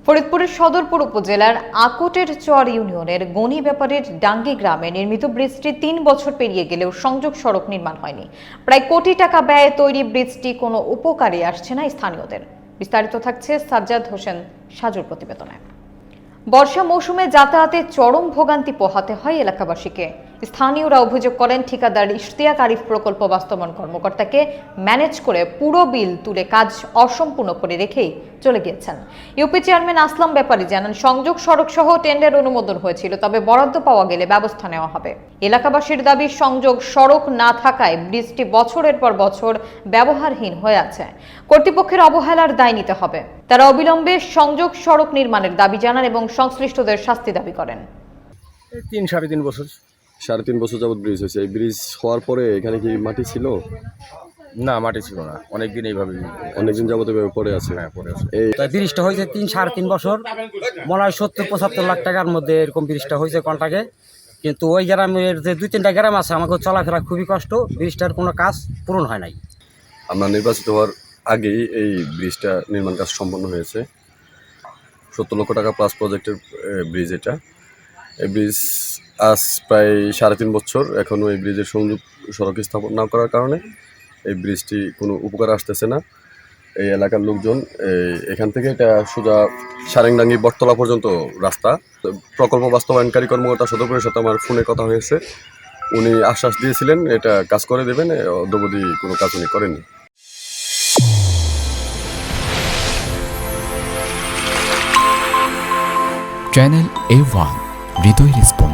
ফরিদপুরের সদরপুর উপজেলার আকোটের চর ইউনিয়নের গনি ব্যাপারের ডাঙ্গি গ্রামে নির্মিত ব্রিজটি ৩ বছর পেরিয়ে গেলেও সংযোগ সড়ক নির্মাণ হয়নি। প্রায় কোটি টাকা ব্যয়ে তৈরি ব্রিজটি কোনো উপকারে আসছে না স্থানীয়দের। বিস্তারিত থাকছে সাজ্জাদ হোসেন সাজুর প্রতিবেদনে। বর্ষা মৌসুমে যাতায়াতে চরম ভোগান্তি পোহাতে হয় এলাকাবাসীকে। স্থানীয়রা অভিযোগ করেন, ঠিকাদার ইশতিয়াক আরিফ প্রকল্প বাস্তবায়ন কর্মকর্তাকে ম্যানেজ করে পুরো বিল তুলে কাজ অসম্পূর্ণ করে রেখেই চলে গিয়েছেন। ইউপি চেয়ারম্যান আসলাম ব্যাপারী জানান, সংযোগ সড়ক সহ টেন্ডার অনুমোদন হয়েছিল, তবে বরাদ্দ পাওয়া গেলে ব্যবস্থা নেওয়া হবে। এলাকাবাসীর দাবি, সংযোগ সড়ক না থাকায় ব্রিজটি বছরের পর বছর ব্যবহারহীন হয়ে আছে। কর্তৃপক্ষের অবহেলার দায় নিতে হবে। তারা অবিলম্বে সংযোগ সড়ক নির্মাণের দাবি জানান এবং সংশ্লিষ্টদের শাস্তি দাবি করেন। 3.5 বছর যাবত ব্রিজ হয়েছে। এই ব্রিজ হওয়ার পরে এখানে কি মাটি ছিল? না, মাটি ছিল না। অনেকদিন এইভাবে অনেকদিন যাবত এভাবে পড়ে আছে। পড়ে আছে। তাই ব্রিজটা হয়েছে 3-3.5 বছর, মনে হয় 70-75 লাখ টাকার মধ্যে এরকম ব্রিজটা হয়েছে কন্ট্রাক্টে। কিন্তু ওই গ্রামের যে 2-3টা গ্রাম আছে, আমাকে চলাফেরা খুবই কষ্ট। ব্রিজটার কোনো কাজ পূরণ হয় নাই। আমরা নির্বাচিত হওয়ার আগেই এই ব্রিজটা নির্মাণ কাজ সম্পন্ন হয়েছে। 70 লক্ষ টাকা প্লাস প্রজেক্টের ব্রিজ এটা। এই ব্রিজ আজ প্রায় 3.5 বছর এখনও এই ব্রিজের সংযোগ সড়ক স্থাপন না করার কারণে এই ব্রিজটি কোনো উপকার আসতেছে না। এই এলাকার লোকজন এখান থেকে এটা সোজা সারেংডাঙ্গি বটতলা পর্যন্ত রাস্তা। প্রকল্প বাস্তবায়নকারী কর্মকর্তা সদরপুরের সাথে আমার ফোনে কথা হয়েছে। উনি আশ্বাস দিয়েছিলেন এটা কাজ করে দেবেন, অদ্যাবধি কোনো কাজ উনি করেননি। চ্যানেল A1 হৃদয় রেসপন্স।